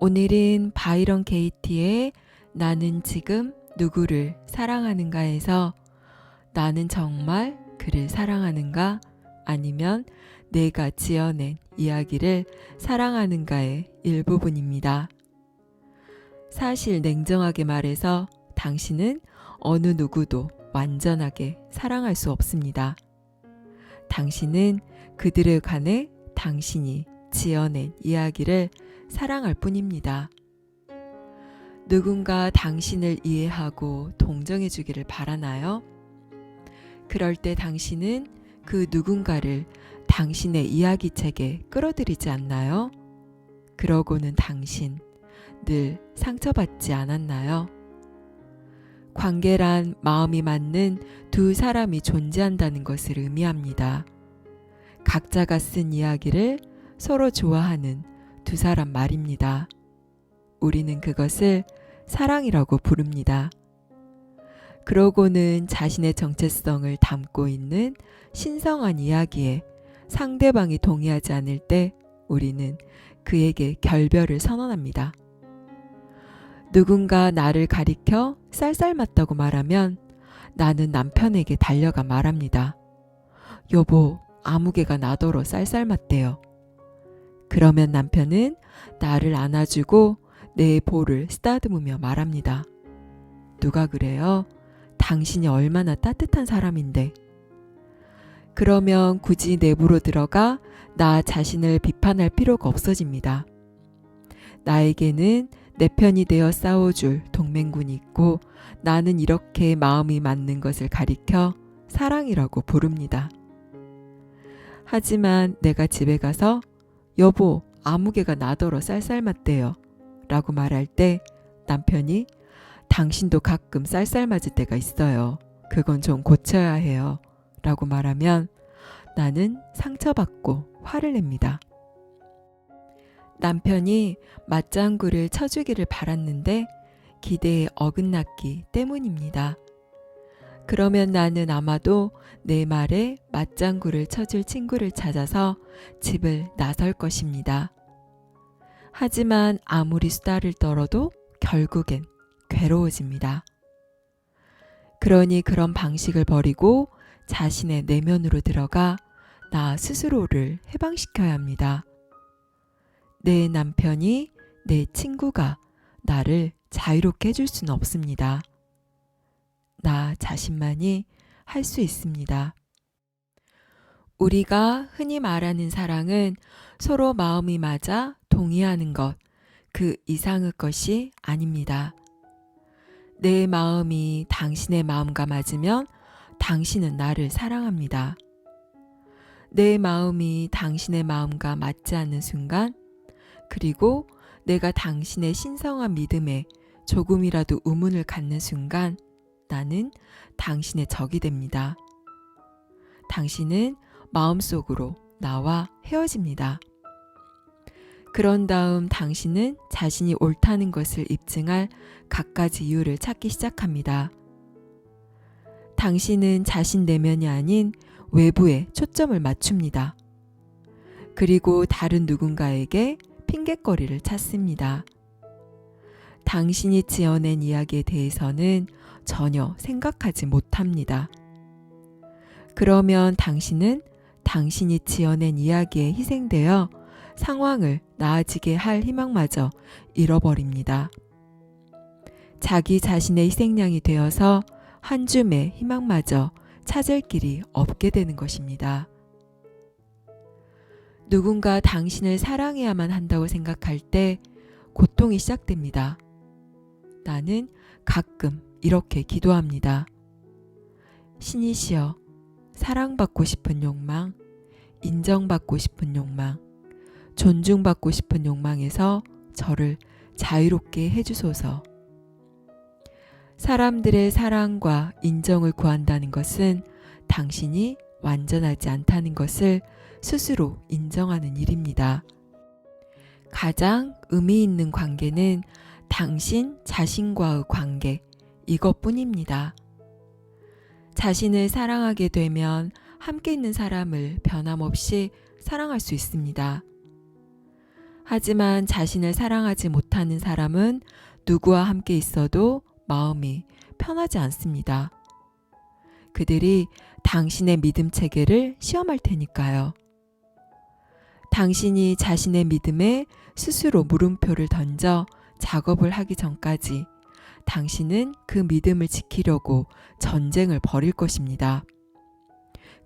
오늘은 바이런 게이티의 나는 지금 누구를 사랑하는가에서 나는 정말 그를 사랑하는가 아니면 내가 지어낸 이야기를 사랑하는가의 일부분입니다. 사실 냉정하게 말해서 당신은 어느 누구도 완전하게 사랑할 수 없습니다. 당신은 그들에 관해 당신이 지어낸 이야기를 사랑할 뿐입니다. 누군가 당신을 이해하고 동정해 주기를 바라나요? 그럴 때 당신은 그 누군가를 당신의 이야기책에 끌어들이지 않나요? 그러고는 당신 늘 상처받지 않았나요? 관계란 마음이 맞는 두 사람이 존재한다는 것을 의미합니다. 각자가 쓴 이야기를 서로 좋아하는 두 사람 말입니다. 우리는 그것을 사랑이라고 부릅니다. 그러고는 자신의 정체성을 담고 있는 신성한 이야기에 상대방이 동의하지 않을 때 우리는 그에게 결별을 선언합니다. 누군가 나를 가리켜 쌀쌀맞다고 말하면 나는 남편에게 달려가 말합니다. 여보, 아무개가 나더러 쌀쌀맞대요. 그러면 남편은 나를 안아주고 내 볼을 쓰다듬으며 말합니다. 누가 그래요? 당신이 얼마나 따뜻한 사람인데. 그러면 굳이 내부로 들어가 나 자신을 비판할 필요가 없어집니다. 나에게는 내 편이 되어 싸워줄 동맹군이 있고 나는 이렇게 마음이 맞는 것을 가리켜 사랑이라고 부릅니다. 하지만 내가 집에 가서 여보, 아무개가 나더러 쌀쌀맞대요 라고 말할 때 남편이 당신도 가끔 쌀쌀맞을 때가 있어요. 그건 좀 고쳐야 해요 라고 말하면 나는 상처받고 화를 냅니다. 남편이 맞장구를 쳐주기를 바랐는데 기대에 어긋났기 때문입니다. 그러면 나는 아마도 내 말에 맞장구를 쳐줄 친구를 찾아서 집을 나설 것입니다. 하지만 아무리 수다를 떨어도 결국엔 괴로워집니다. 그러니 그런 방식을 버리고 자신의 내면으로 들어가 나 스스로를 해방시켜야 합니다. 내 남편이, 내 친구가 나를 자유롭게 해줄 수는 없습니다. 나 자신만이 할 수 있습니다. 우리가 흔히 말하는 사랑은 서로 마음이 맞아 동의하는 것, 그 이상의 것이 아닙니다. 내 마음이 당신의 마음과 맞으면 당신은 나를 사랑합니다. 내 마음이 당신의 마음과 맞지 않는 순간, 그리고 내가 당신의 신성한 믿음에 조금이라도 의문을 갖는 순간 나는 당신의 적이 됩니다. 당신은 마음속으로 나와 헤어집니다. 그런 다음 당신은 자신이 옳다는 것을 입증할 갖가지 이유를 찾기 시작합니다. 당신은 자신 내면이 아닌 외부에 초점을 맞춥니다. 그리고 다른 누군가에게 핑곗거리를 찾습니다. 당신이 지어낸 이야기에 대해서는 전혀 생각하지 못합니다. 그러면 당신은 당신이 지어낸 이야기에 희생되어 상황을 나아지게 할 희망마저 잃어버립니다. 자기 자신의 희생양이 되어서 한 줌의 희망마저 찾을 길이 없게 되는 것입니다. 누군가 당신을 사랑해야만 한다고 생각할 때 고통이 시작됩니다. 나는 가끔 이렇게 기도합니다. 신이시여, 사랑받고 싶은 욕망, 인정받고 싶은 욕망, 존중받고 싶은 욕망에서 저를 자유롭게 해주소서. 사람들의 사랑과 인정을 구한다는 것은 당신이 완전하지 않다는 것을 스스로 인정하는 일입니다. 가장 의미 있는 관계는 당신 자신과의 관계, 이것뿐입니다. 자신을 사랑하게 되면 함께 있는 사람을 변함없이 사랑할 수 있습니다. 하지만 자신을 사랑하지 못하는 사람은 누구와 함께 있어도 마음이 편하지 않습니다. 그들이 당신의 믿음 체계를 시험할 테니까요. 당신이 자신의 믿음에 스스로 물음표를 던져 작업을 하기 전까지 당신은 그 믿음을 지키려고 전쟁을 벌일 것입니다.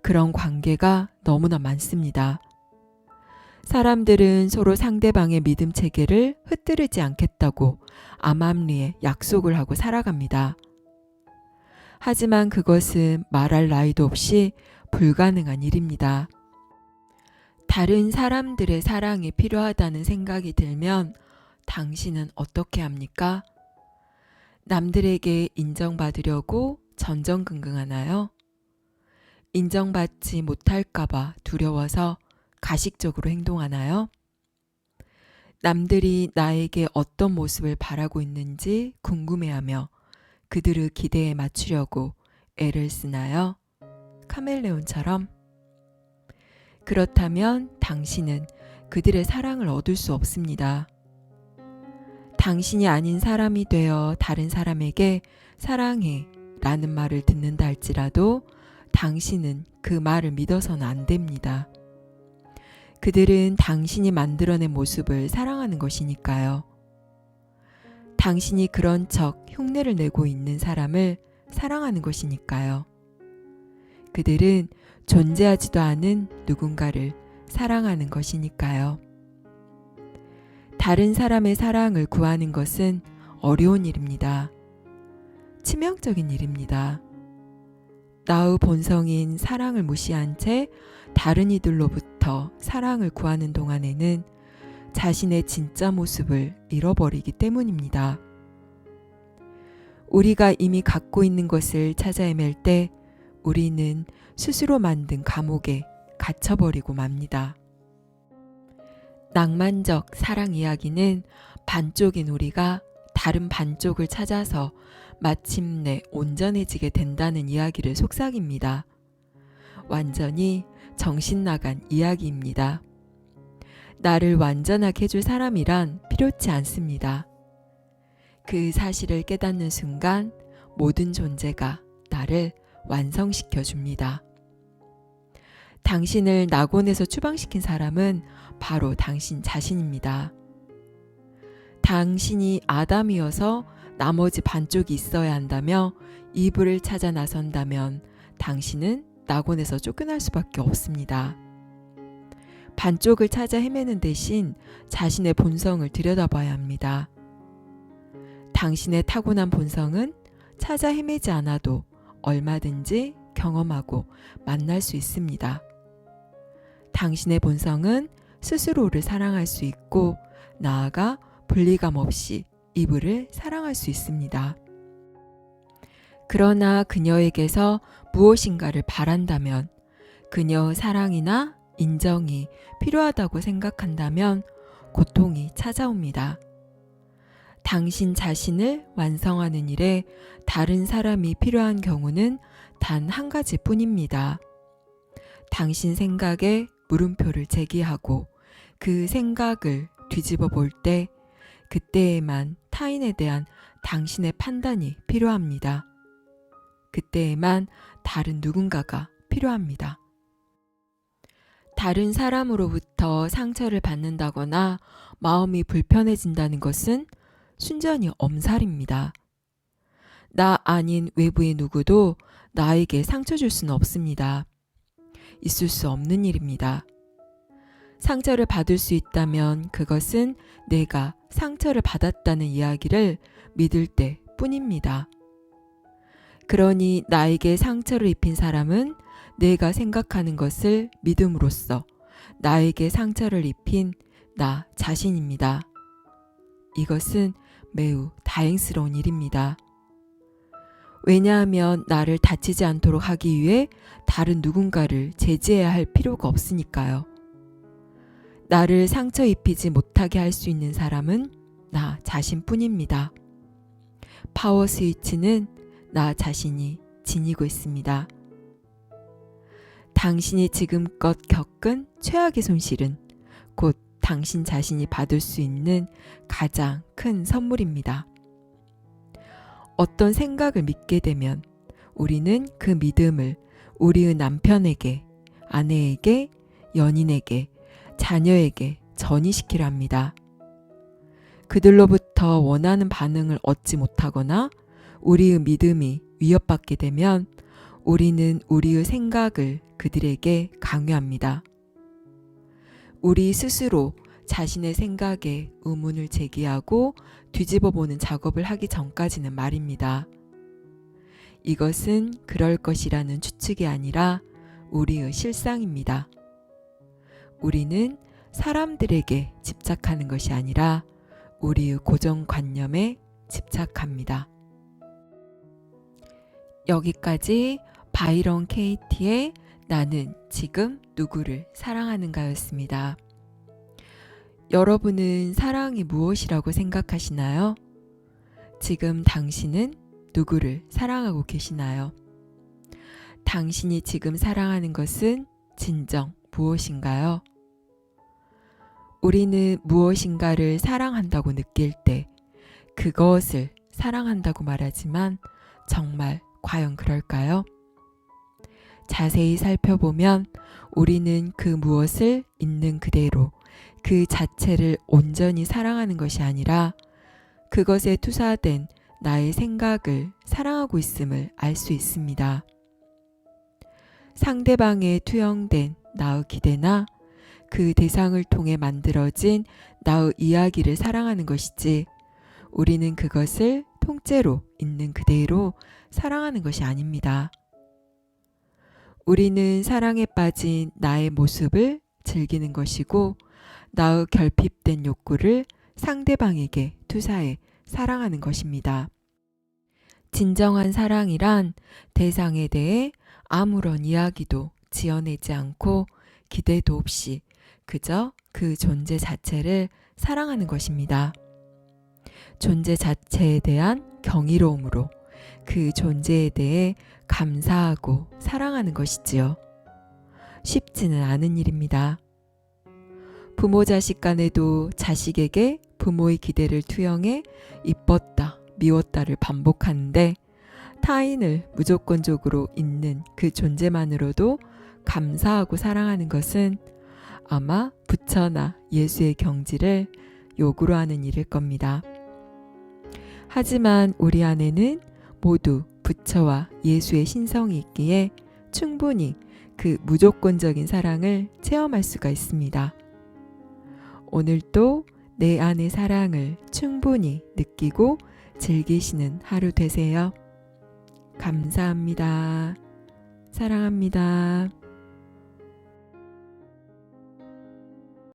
그런 관계가 너무나 많습니다. 사람들은 서로 상대방의 믿음 체계를 흩뜨리지 않겠다고 암암리에 약속을 하고 살아갑니다. 하지만 그것은 말할 나위도 없이 불가능한 일입니다. 다른 사람들의 사랑이 필요하다는 생각이 들면 당신은 어떻게 합니까? 남들에게 인정받으려고 전전긍긍하나요? 인정받지 못할까봐 두려워서 가식적으로 행동하나요? 남들이 나에게 어떤 모습을 바라고 있는지 궁금해하며 그들의 기대에 맞추려고 애를 쓰나요? 카멜레온처럼? 그렇다면 당신은 그들의 사랑을 얻을 수 없습니다. 당신이 아닌 사람이 되어 다른 사람에게 사랑해 라는 말을 듣는다 할지라도 당신은 그 말을 믿어서는 안 됩니다. 그들은 당신이 만들어낸 모습을 사랑하는 것이니까요. 당신이 그런 척 흉내를 내고 있는 사람을 사랑하는 것이니까요. 그들은 존재하지도 않은 누군가를 사랑하는 것이니까요. 다른 사람의 사랑을 구하는 것은 어려운 일입니다. 치명적인 일입니다. 나의 본성인 사랑을 무시한 채 다른 이들로부터 사랑을 구하는 동안에는 자신의 진짜 모습을 잃어버리기 때문입니다. 우리가 이미 갖고 있는 것을 찾아 헤맬 때 우리는 스스로 만든 감옥에 갇혀버리고 맙니다. 낭만적 사랑 이야기는 반쪽인 우리가 다른 반쪽을 찾아서 마침내 온전해지게 된다는 이야기를 속삭입니다. 완전히 정신 나간 이야기입니다. 나를 완전하게 해줄 사람이란 필요치 않습니다. 그 사실을 깨닫는 순간 모든 존재가 나를 완성시켜 줍니다. 당신을 낙원에서 추방시킨 사람은 바로 당신 자신입니다. 당신이 아담이어서 나머지 반쪽이 있어야 한다며 이불을 찾아 나선다면 당신은 낙원에서 쫓겨날 수밖에 없습니다. 반쪽을 찾아 헤매는 대신 자신의 본성을 들여다봐야 합니다. 당신의 타고난 본성은 찾아 헤매지 않아도 얼마든지 경험하고 만날 수 있습니다. 당신의 본성은 스스로를 사랑할 수 있고 나아가 분리감 없이 이불을 사랑할 수 있습니다. 그러나 그녀에게서 무엇인가를 바란다면, 그녀의 사랑이나 인정이 필요하다고 생각한다면 고통이 찾아옵니다. 당신 자신을 완성하는 일에 다른 사람이 필요한 경우는 단 한 가지뿐입니다. 당신 생각에 물음표를 제기하고 그 생각을 뒤집어 볼 때 그때에만 타인에 대한 당신의 판단이 필요합니다. 그때에만 다른 누군가가 필요합니다. 다른 사람으로부터 상처를 받는다거나 마음이 불편해진다는 것은 순전히 엄살입니다. 나 아닌 외부의 누구도 나에게 상처 줄 수는 없습니다. 있을 수 없는 일입니다. 상처를 받을 수 있다면 그것은 내가 상처를 받았다는 이야기를 믿을 때 뿐입니다. 그러니 나에게 상처를 입힌 사람은 내가 생각하는 것을 믿음으로써 나에게 상처를 입힌 나 자신입니다. 이것은 매우 다행스러운 일입니다. 왜냐하면 나를 다치지 않도록 하기 위해 다른 누군가를 제지해야 할 필요가 없으니까요. 나를 상처 입히지 못하게 할 수 있는 사람은 나 자신뿐입니다. 파워 스위치는 나 자신이 지니고 있습니다. 당신이 지금껏 겪은 최악의 손실은 곧 당신 자신이 받을 수 있는 가장 큰 선물입니다. 어떤 생각을 믿게 되면 우리는 그 믿음을 우리의 남편에게, 아내에게, 연인에게, 자녀에게 전이시키려 합니다. 그들로부터 원하는 반응을 얻지 못하거나 우리의 믿음이 위협받게 되면 우리는 우리의 생각을 그들에게 강요합니다. 우리 스스로 자신의 생각에 의문을 제기하고 뒤집어 보는 작업을 하기 전까지는 말입니다. 이것은 그럴 것이라는 추측이 아니라 우리의 실상입니다. 우리는 사람들에게 집착하는 것이 아니라 우리의 고정관념에 집착합니다. 여기까지 바이런 케이티의 나는 지금 누구를 사랑하는가였습니다. 여러분은 사랑이 무엇이라고 생각하시나요? 지금 당신은 누구를 사랑하고 계시나요? 당신이 지금 사랑하는 것은 진정 무엇인가요? 우리는 무엇인가를 사랑한다고 느낄 때 그것을 사랑한다고 말하지만 정말 과연 그럴까요? 자세히 살펴보면 우리는 그 무엇을 있는 그대로 그 자체를 온전히 사랑하는 것이 아니라 그것에 투사된 나의 생각을 사랑하고 있음을 알 수 있습니다. 상대방에 투영된 나의 기대나 그 대상을 통해 만들어진 나의 이야기를 사랑하는 것이지 우리는 그것을 통째로 있는 그대로 사랑하는 것이 아닙니다. 우리는 사랑에 빠진 나의 모습을 즐기는 것이고 나의 결핍된 욕구를 상대방에게 투사해 사랑하는 것입니다. 진정한 사랑이란 대상에 대해 아무런 이야기도 지어내지 않고 기대도 없이 그저 그 존재 자체를 사랑하는 것입니다. 존재 자체에 대한 경이로움으로 그 존재에 대해 감사하고 사랑하는 것이지요. 쉽지는 않은 일입니다. 부모 자식 간에도 자식에게 부모의 기대를 투영해 이뻤다, 미웠다를 반복하는데 타인을 무조건적으로 있는 그 존재만으로도 감사하고 사랑하는 것은 아마 부처나 예수의 경지를 요구로 하는 일일 겁니다. 하지만 우리 안에는 모두 부처와 예수의 신성이 있기에 충분히 그 무조건적인 사랑을 체험할 수가 있습니다. 오늘도 내 안의 사랑을 충분히 느끼고 즐기시는 하루 되세요. 감사합니다. 사랑합니다.